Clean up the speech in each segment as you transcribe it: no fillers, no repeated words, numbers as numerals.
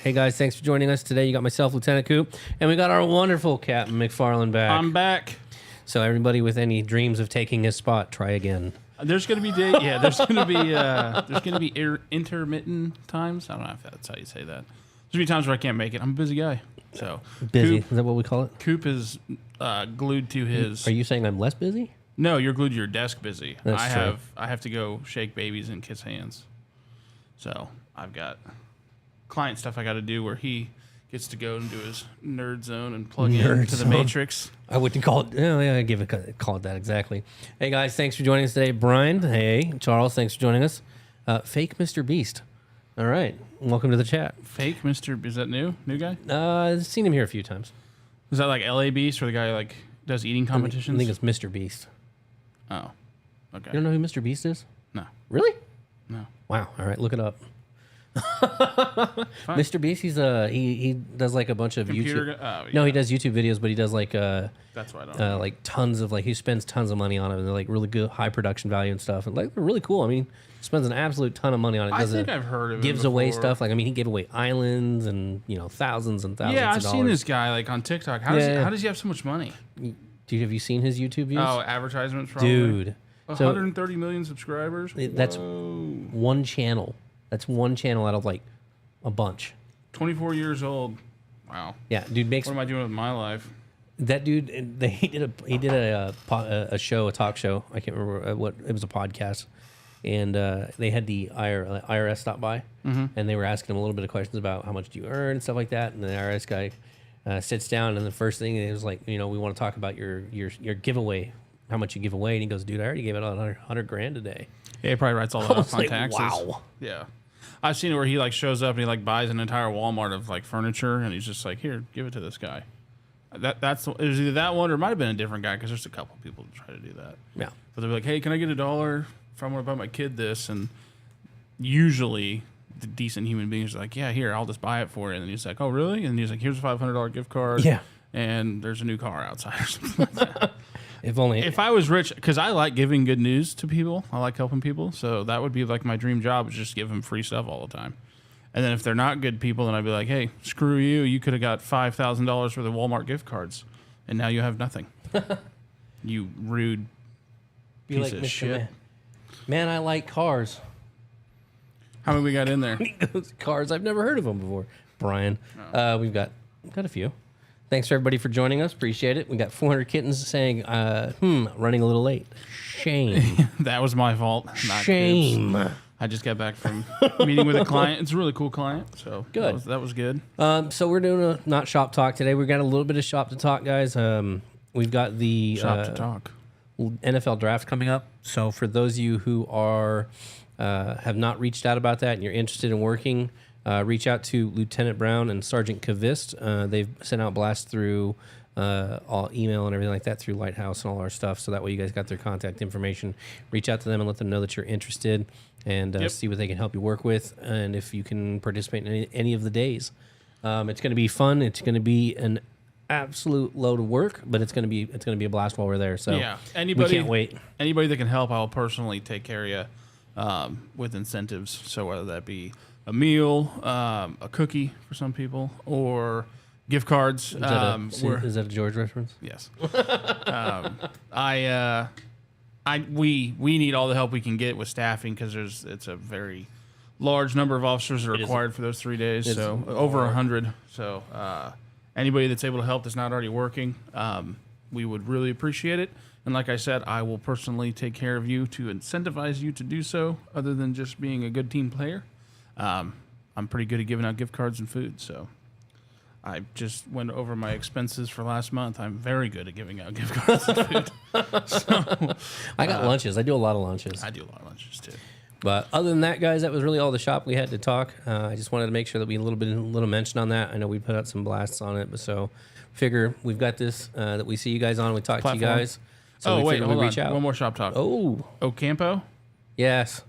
Hey guys, thanks for joining us today. You got myself, Lieutenant Coop, and we got our wonderful Captain McFarland back. I'm back. So everybody with any dreams of taking his spot, try again. There's gonna be intermittent times. I don't know if that's how you say that. There's gonna be times where I can't make it. I'm a busy guy. So Busy, Coop, is that what we call it? Coop is glued to his. Are you saying I'm less busy? No, you're glued to your desk busy. That's true. I have to go shake babies and kiss hands. So I've got client stuff I got to do where he gets to go and do his nerd zone and plug into the Matrix. I wouldn't call it. Oh, yeah, call it that exactly. Hey guys, thanks for joining us today. Brian, hey Charles, thanks for joining us. Fake Mr. Beast. All right, welcome to the chat. Fake Mr. Is that new guy? I've seen him here a few times. Is that like LA Beast, or the guy like does eating competitions? I think it's Mr. Beast. Oh, okay. You don't know who Mr. Beast is? No. Really? No. Wow. All right, look it up. Mr. Beast, he does like a bunch of YouTube. Yeah. No, he does YouTube videos, but he does like that's why I don't know. like tons of he spends tons of money on it, and they're like really good, high production value and stuff, and like they're really cool. I mean, he spends an absolute ton of money on it. I think I've heard of it. Gives away stuff like he gave away islands and thousands and thousands. Yeah, I've seen this guy like on TikTok. How does he have so much money? Have you seen his YouTube views? Oh, advertisements, probably. Dude. 130 million subscribers. That's one channel. That's one channel out of like a bunch. 24 years old. Wow. Yeah, dude makes. What am I doing with my life? That dude, he did a show, a talk show. I can't remember what it was, a podcast, and they had the IRS stop by, and they were asking him a little bit of questions about how much do you earn and stuff like that. And the IRS guy sits down, and the first thing he was like, we want to talk about your giveaway, how much you give away, and he goes, dude, I already gave out $100,000 a day. Yeah, he probably writes all that off on like, taxes. Wow. Yeah. I've seen it where he like shows up and he like buys an entire Walmart of like furniture, and he's just like, here, give it to this guy. It was either that one or it might have been a different guy, because there's a couple people that try to do that. Yeah. But they'll be like, hey, can I get $1 if I want to buy my kid this? And usually the decent human beings are like, yeah, here, I'll just buy it for you. And then he's like, oh, really? And he's like, here's a $500 gift card. Yeah. And there's a new car outside or something like that. If I was rich, because I like giving good news to people, I like helping people, so that would be like my dream job, is just give them free stuff all the time. And then if they're not good people, then I'd be like, hey, screw you. You could have got $5,000 worth of Walmart gift cards, and now you have nothing. You rude piece of shit. Man, I like cars. How many we got in there? Cars, I've never heard of them before. Brian, we've got a few. Thanks for everybody for joining us. Appreciate it. We got 400 kittens saying, running a little late. Shame. That was my fault. Not Shame. Kids. I just got back from meeting with a client. It's a really cool client, so good. That was good. So we're doing a not shop talk today. We've got a little bit of shop to talk, guys. We've got the shop to talk NFL draft coming up. So for those of you who are have not reached out about that and you're interested in working, reach out to Lieutenant Brown and Sergeant Kavist. They've sent out blasts through all email and everything like that through Lighthouse and all our stuff. So that way you guys got their contact information. Reach out to them and let them know that you're interested, and see what they can help you work with, and if you can participate in any of the days. It's going to be fun. It's going to be an absolute load of work, but it's going to be a blast while we're there. So yeah, we can't wait. Anybody that can help, I'll personally take care of you with incentives. So whether that be a meal, a cookie for some people, or gift cards. Is that a George reference? Yes. We need all the help we can get with staffing, because it's a very large number of officers that are required for those 3 days. So over 100. So anybody that's able to help that's not already working, we would really appreciate it. And like I said, I will personally take care of you to incentivize you to do so, other than just being a good team player. I'm pretty good at giving out gift cards and food, so I just went over my expenses for last month. I'm very good at giving out gift cards and food. So, I got lunches. I do a lot of lunches. I do a lot of lunches too. But other than that, guys, that was really all the shop we had to talk. I just wanted to make sure that we a little mention on that. I know we put out some blasts on it, but so figure we've got this that we see you guys on. We talk to you guys. So wait, hold reach on. out. One more shop talk. Ocampo. Yes.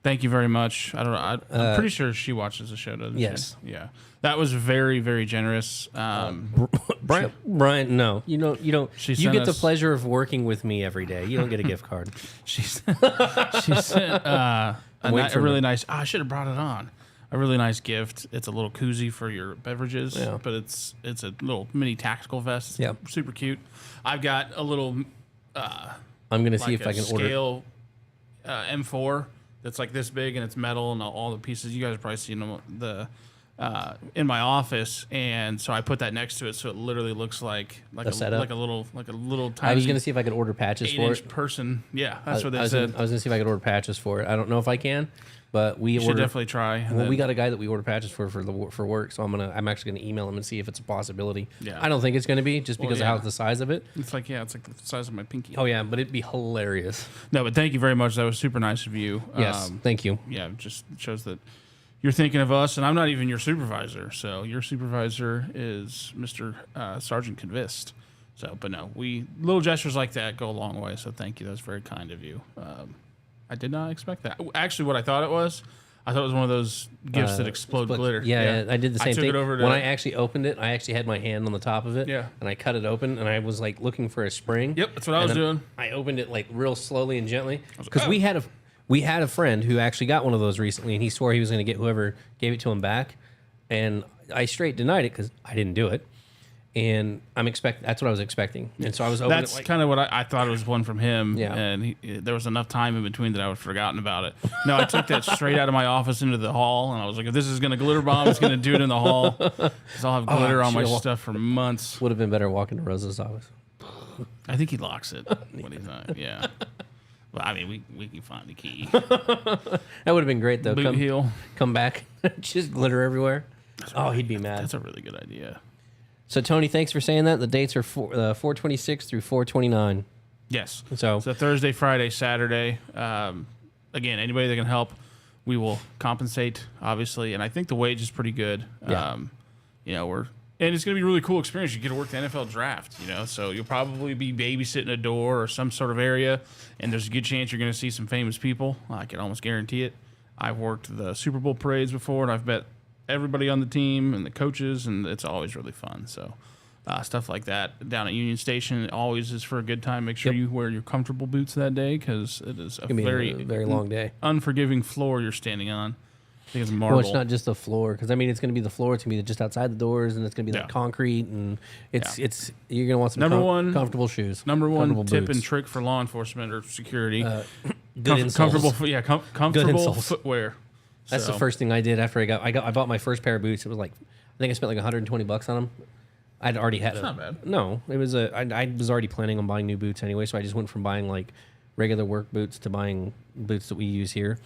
Thank you very much. I don't know. I'm pretty sure she watches the show, doesn't yes. she? Yeah. That was very, very generous. Brian, no, you don't. You get the pleasure of working with me every day. You don't get a gift card. She sent a really nice. I should have brought it on. a really nice gift. It's a little koozie for your beverages, Yeah. but it's a little mini tactical vest. Yeah. It's super cute. I've got a little I'm gonna see like if I can order. scale M4 that's like this big and it's metal and all the pieces. You guys have probably seen them in my office, and so I put that next to it, so it literally looks like A setup? like a little tiny. I was gonna see if I could order patches for 8-inch it. person. Yeah, that's what they I was said. gonna see if I could order patches for it. I don't know if I can, but we You should ordered. definitely try. Well, we got a guy that we order patches for work, so I'm actually gonna email him and see if it's a possibility. Yeah. I don't think it's gonna be just because yeah. of how the size of it. It's like it's like the size of my pinky. Oh yeah, but it'd be hilarious. No, but thank you very much. That was super nice of you. Yes, thank you. Yeah, it just shows that you're thinking of us, and I'm not even your supervisor. So your supervisor is Mr. Sergeant Convist. So, but no, little gestures like that go a long way. So thank you. That was very kind of you. I did not expect that. Actually, what I thought it was one of those gifts that explode glitter. Yeah, I did the same took thing. it over to, When I actually opened it, I actually had my hand on the top of it. Yeah. And I cut it open, and I was like looking for a spring. Yep, that's what I was And then doing. I opened it like real slowly and gently like, because "Oh." we had a friend who actually got one of those recently, and he swore he was going to get whoever gave it to him back, and I straight denied it because I didn't do it. And that's what I was expecting, and so I was opening That's it like, kind of what I thought it was one from him. Yeah. And there was enough time in between that I would have forgotten about it. No, I took that straight out of my office into the hall, and I was like, if this is going to glitter bomb, it's going to do it in the hall. Because I'll have glitter on my should've stuff for months. would have been better walking to Rosa's office. I think he locks it when he's not. Yeah. Well, I mean, we can find the key. That would have been great though. Boot heel. Come back, just glitter everywhere. Oh, he'd be mad. That's a really good idea. So Tony, thanks for saying that. The dates are 4/26 through 4/29. Yes. So Thursday, Friday, Saturday. Again, anybody that can help, we will compensate, obviously. And I think the wage is pretty good. Yeah. And it's going to be a really cool experience. You get to work the NFL draft, so you'll probably be babysitting a door or some sort of area, and there's a good chance you're going to see some famous people. I can almost guarantee it. I've worked the Super Bowl parades before, and I've met everybody on the team and the coaches, and it's always really fun. So stuff like that down at Union Station always is for a good time. Make sure you wear your comfortable boots that day because it is a very long day. unforgiving floor you're standing on. I think it's marble. Well, it's not just the floor because it's going to be the floor. It's going to be just outside the doors, and it's going to be like concrete, and it's you're going to want some comfortable shoes. Number one comfortable tip boots. and trick for law enforcement or security: Good insoles. comfortable insoles. footwear. That's the first thing I did after I bought my first pair of boots. It was like I think I spent like $120 on them. I'd already had. That's not bad. No, it was I was already planning on buying new boots anyway, so I just went from buying like regular work boots to buying boots that we use here.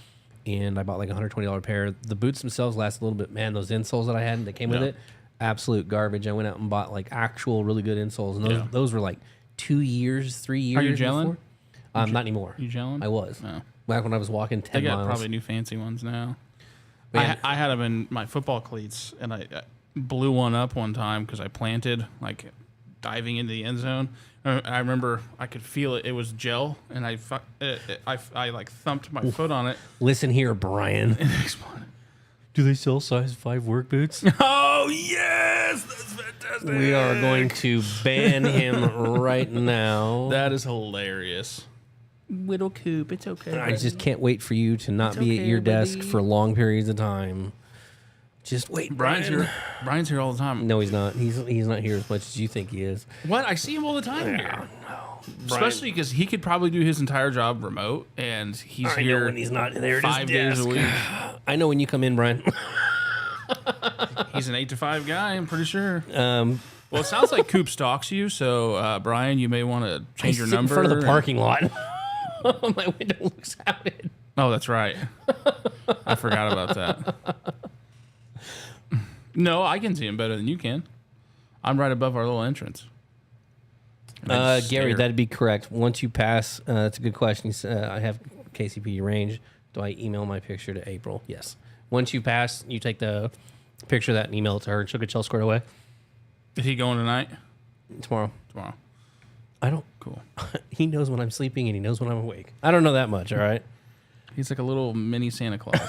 And I bought like a $120 pair. The boots themselves last a little bit. Man, those insoles that I had that came with it, absolute garbage. I went out and bought like actual really good insoles, and those were like 2 years, 3 years. Are you gelling? Not anymore. You gelling? I was. No. Back when I was walking 10 They got miles. probably new fancy ones now. Man. I had them in my football cleats, and I blew one up one time because I planted like diving into the end zone. I remember I could feel it. It was gel, and I like thumped my foot on it. Listen here, Brian. And it exploded. Do they sell size 5 work boots? Oh yes, that's fantastic. We are going to ban him right now. That is hilarious. Whittle Coop, it's okay. I just can't wait for you to not be at your desk for long periods of time. Just wait, Brian's Brian. here. Brian's here all the time. No, he's not. He's not here as much as you think he is. What? I see him all the time here. No, Especially because he could probably do his entire job remote, and he's I here know when he's not there at his 5 days a desk. week. I know when you come in, Brian. He's an 8 to 5 guy, I'm pretty sure. Um, Well, it sounds like Coop stalks you, so Brian, you may want to change your sit number. in front of the parking lot. My window looks out. Oh, that's right. I forgot about that. No, I can see him better than you can. I'm right above our little entrance. Gary, Stare. that'd be correct. Once you pass, it's a good question. I have KCP range. Do I email my picture to April? Yes. Once you pass, you take the picture of that and email it to her, and she'll get you all squared away Is he going tonight? tomorrow. Tomorrow. I don't. Cool. He knows when I'm sleeping and he knows when I'm awake. I don't know that much. All right. He's like a little mini Santa Claus.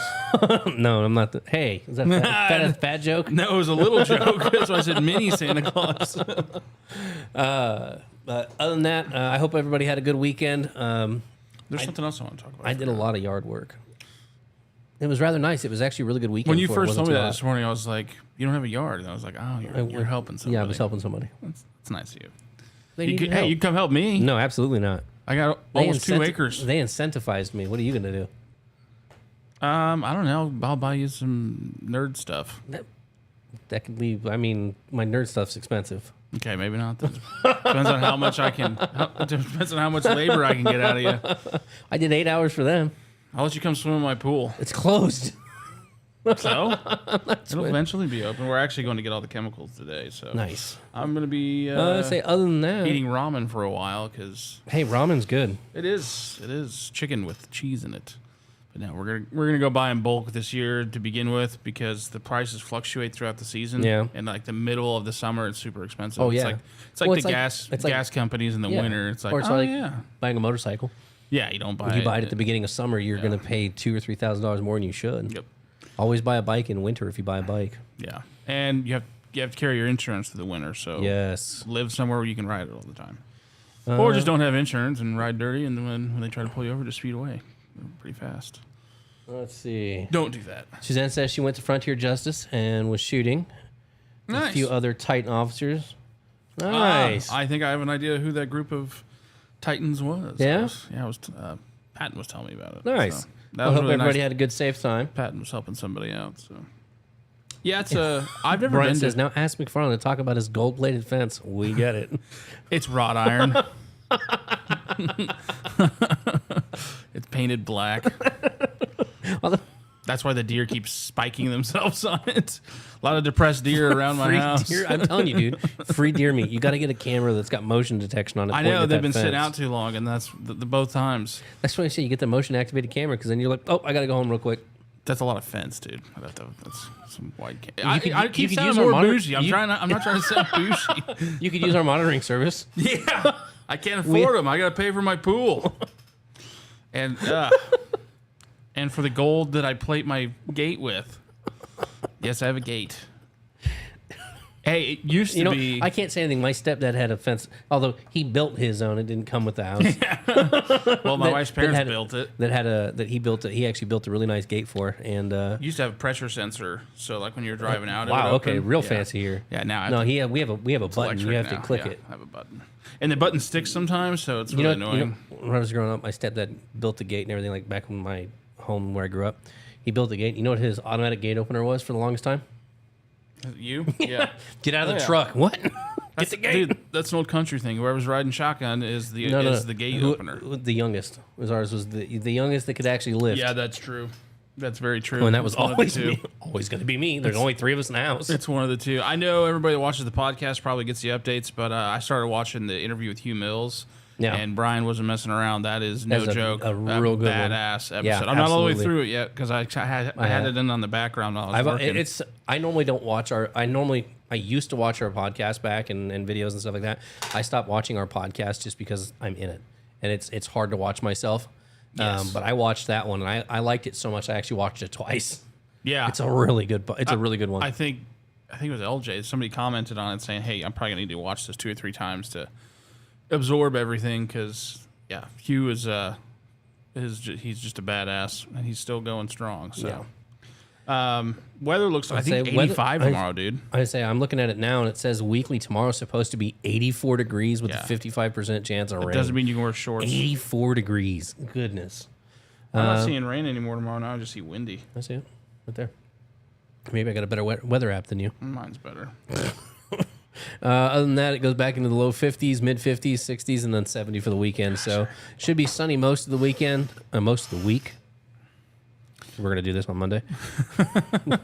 No, I'm not. Hey, is that a fat joke? No, it was a little joke. That's why I said mini Santa Claus. But other than that, I hope everybody had a good weekend. There's something else I want to talk about. I did a lot of yard work. It was rather nice. It was actually a really good weekend. When you for it. first Wasn't told me too that hot. this morning, I was like, "You don't have a yard," and I was like, "Oh, you're helping somebody." Yeah, I was helping somebody. That's nice of you. They You needed could, hey, help. you come help me. No, absolutely not. I got They almost 2 acres. They incentivized me. What are you going to do? I don't know. I'll buy you some nerd stuff. That could be. I mean, my nerd stuff's expensive. Okay, maybe not. Then. Depends on how much I can. Depends on how much labor I can get out of you. I did 8 hours for them. I'll let you come swim in my pool. It's closed. So it'll eventually be open. We're actually going to get all the chemicals today. So Nice. I'm going to be Say other than that, eating ramen for a while because hey, ramen's good. it is chicken with cheese in it. But now we're gonna go buy in bulk this year to begin with because the prices fluctuate throughout the season. Yeah. And like the middle of the summer, it's super expensive. Oh, It's yeah. like the Well, gas it's like- gas companies in the Yeah. winter. It's like Or it's oh like yeah, buying a motorcycle. yeah. You don't buy If you buy it it at the beginning of summer, you're going to pay $2,000 or $3,000 more than you should. Yep. Always buy a bike in winter if you buy a bike. Yeah. And you have to carry your insurance through the winter. So Yes. live somewhere where you can ride it all the time. Or just don't have insurance and ride dirty, and when they try to pull you over, just speed away pretty fast. Let's see. Don't do that. Suzanne says she went to Frontier Justice and was shooting Nice. a few other Titan officers. Nice. I think I have an idea who that group of Titans was. Yeah? Patton was telling me about it. Nice. So I that was hope really everybody nice. had a good, safe time. Patton was helping somebody out. So yeah, it's I've never Brian been says, to. now ask McFarland to talk about his gold-plated fence. We get it. It's wrought iron. It's painted black. Although- That's why the deer keep spiking themselves on it. A lot of depressed deer around my Free house. deer, I'm telling you, dude. Free deer meat. You got to get a camera that's got motion detection on it. I pointing know at they've that been sitting fence. out too long, and that's the both times. That's why I say you get the motion activated camera because then you're like, oh, I got to go home real quick. That's a lot of fence, dude. That's some white. could- I you keep could sounding use our more monitor- bougie. I'm not trying to sound bougie. You could use our monitoring service. Yeah, I can't afford them. I got to pay for my pool. And for the gold that I plate my gate with. Yes, I have a gate. Hey, it used to be. I can't say anything. My stepdad had a fence, although he built his own. It didn't come with the house. Well, my that- wife's that parents had- built it. He actually built a really nice gate for. And Used to have a pressure sensor, so like when you're driving out. it wow, would okay, open. real Yeah. fancy here. Yeah, now I No, have to, we have a button. You electric have to now. click Yeah, it. I have a button, and the button sticks sometimes, so it's You really know, annoying. when I was growing up, my stepdad built the gate and everything. Like back in my home where I grew up, he built the gate. You know what his automatic gate opener was for the longest time? You? Yeah. Get out of the Oh, yeah. truck. What? That's, the gate. Dude, that's an old country thing. Whoever's riding shotgun is the the gate opener. The youngest. Ours was the youngest that could actually lift. Yeah, that's true. That's very true. Oh, and that was It's one of the always two. me. Always going to be me. There's only 3 of us in the house. It's one of the two. I know everybody that watches the podcast probably gets the updates, but I started watching the interview with Hugh Mills. Yeah. And Brian wasn't messing around. That is no That's joke. a real good one. badass episode. Yeah, I'm not all the way absolutely. through it yet because I had it in on the background while I was working. I normally don't watch I used to watch our podcast back and videos and stuff like that. I stopped watching our podcast just because I'm in it, and it's hard to watch myself. Yes. But I watched that one and I liked it so much I actually watched it twice. Yeah. It's a really good one. I think it was LJ. Somebody commented on it saying, "Hey, I'm probably gonna need to watch this 2 or 3 times to absorb everything." Because Hugh is he's just a badass and he's still going strong. So, weather looks I think 85 tomorrow, dude. I say I'm looking at it now and it says weekly tomorrow is supposed to be 84 degrees with Yeah. a 55% chance of rain. Doesn't mean you can wear shorts. 84 degrees. Goodness. I'm not seeing rain anymore tomorrow. Now I just see windy. I see it right there. Maybe I got a better weather app than you. Mine's better. Other than that, it goes back into the low 50s, mid 50s, 60s, and then 70 for the weekend. So should be sunny most of the weekend, most of the week. We're going to do this on Monday.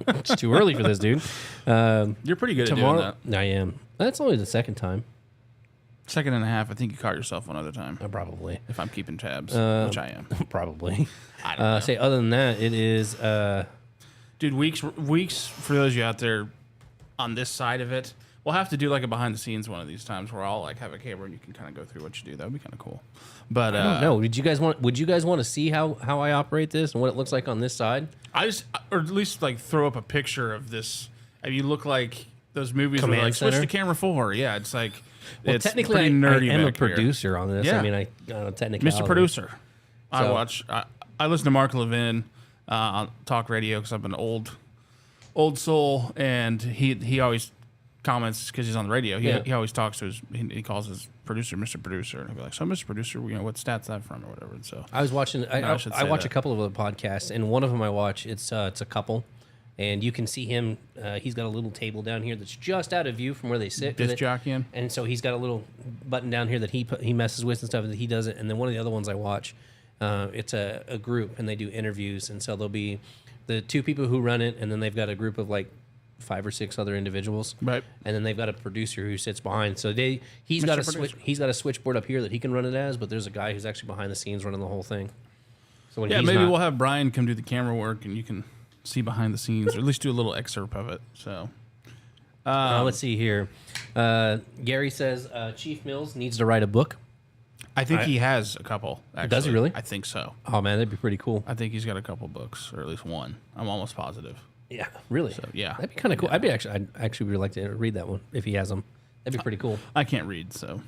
It's too early for this, dude. You're pretty good Tomorrow, at doing that. I am. That's only the second time. Second and a half. I think you caught yourself one other time. Probably. If I'm keeping tabs, which I am. Probably. I don't know. Say, other than that, it is. Dude, weeks for those of you out there on this side of it, we'll have to do like a behind the scenes one of these times where I'll like have a camera and you can kind of go through what you do. That would be kind of cool. But I don't know. Would you guys want to see how I operate this and what it looks like on this side? or at least like throw up a picture of this. I mean, you look like those movies where Command like switch Center? to camera 4. Yeah, it's like Well, it's technically, pretty I nerdy am a back here. producer on this. Yeah. I mean, I technically, Mr. Producer. So- I listen to Mark Levin. on talk radio because I'm an old soul, and he always comments because he's on the radio. He always talks to he calls his producer Mr. Producer, and he'll be like, "So, Mr. Producer, what stats that from or whatever." And so I was watching. I watch a couple of the podcasts, and one of them I watch. It's a couple, and you can see him. He's got a little table down here that's just out of view from where they sit. Disc jockeying, and so he's got a little button down here that he messes with and stuff that he does it. And then one of the other ones I watch, it's a group, and they do interviews, and so there'll be the two people who run it, and then they've got a group of like 5 or 6 other individuals, right? And then they've got a producer who sits behind. So he's got a switchboard up here that he can run it as, but there's a guy who's actually behind the scenes running the whole thing. So when maybe we'll have Brian come do the camera work, and you can see behind the scenes, or at least do a little excerpt of it. So let's see here. Gary says Chief Mills needs to write a book. I think he has a couple. Actually. Does he really? I think so. Oh man, that'd be pretty cool. I think he's got a couple books, or at least one. I'm almost positive. Yeah, really. So, yeah, that'd be kind of cool. I'd actually would like to read that one if he has them. That'd be pretty cool. I can't read, so.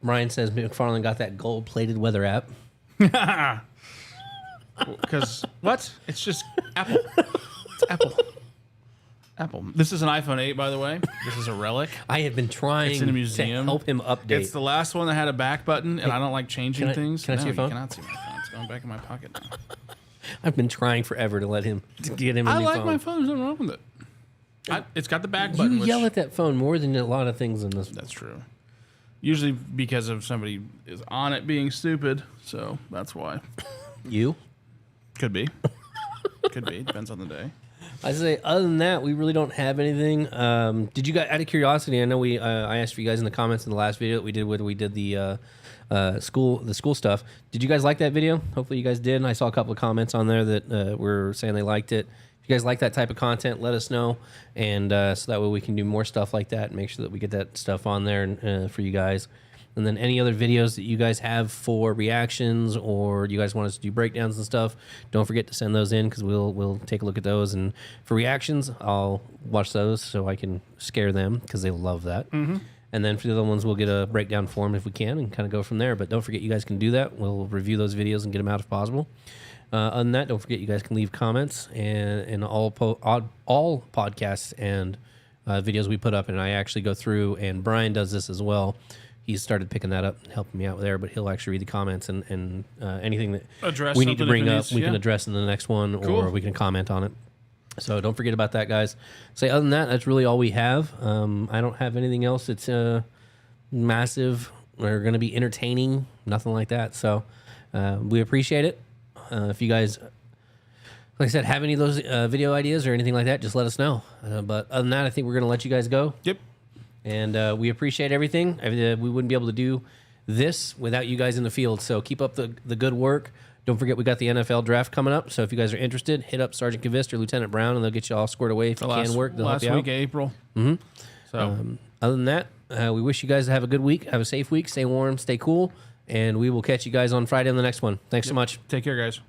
Ryan says McFarland got that gold-plated weather app. Because what? It's just Apple. It's Apple. This is an iPhone 8, by the way. This is a relic. I have been trying it's in a museum. to help him update. It's the last one that had a back button, and I don't like changing things. Can I see your phone? You cannot see my phone. It's going back in my pocket now. I've been trying forever to get him a new phone. I like my phone. There's nothing wrong with it. It's got the back button. You yell at that phone more than a lot of things in this. That's true. Usually because of somebody is on it being stupid, so that's why. You? Could be. Could be. Depends on the day. I say, other than that, we really don't have anything. Did you guys, out of curiosity, I know I asked you guys in the comments in the last video that we did when we did the school stuff. Did you guys like that video? Hopefully you guys did. And I saw a couple of comments on there that were saying they liked it. If you guys like that type of content, let us know, and so that way we can do more stuff like that and make sure that we get that stuff on there for you guys. And then any other videos that you guys have for reactions, or you guys want us to do breakdowns and stuff, don't forget to send those in, because we'll take a look at those. And for reactions, I'll watch those so I can scare them, because they love that. Mm-hmm. And then for the other ones, we'll get a breakdown for them if we can, and kind of go from there. But don't forget, you guys can do that. We'll review those videos and get them out if possible. Other than that, don't forget, you guys can leave comments and all podcasts and videos we put up. And I actually go through, and Brian does this as well. He's started picking that up and helping me out there, but he'll actually read the comments and anything that we need to bring up, we can address in the next one, or we can comment on it. So don't forget about that, guys. So other than that, that's really all we have. I don't have anything else that's massive or going to be entertaining, nothing like that. So we appreciate it. If you guys, like I said, have any of those video ideas or anything like that, just let us know. But other than that, I think we're going to let you guys go. Yep. And we appreciate everything. We wouldn't be able to do this without you guys in the field. So keep up the good work. Don't forget, we got the NFL draft coming up. So if you guys are interested, hit up Sergeant Kavist or Lieutenant Brown, and they'll get you all squared away if you can work. They'll help you out. Last week of April. Mm-hmm. So other than that, we wish you guys to have a good week. Have a safe week. Stay warm. Stay cool. And we will catch you guys on Friday on the next one. Thanks so much. Take care, guys.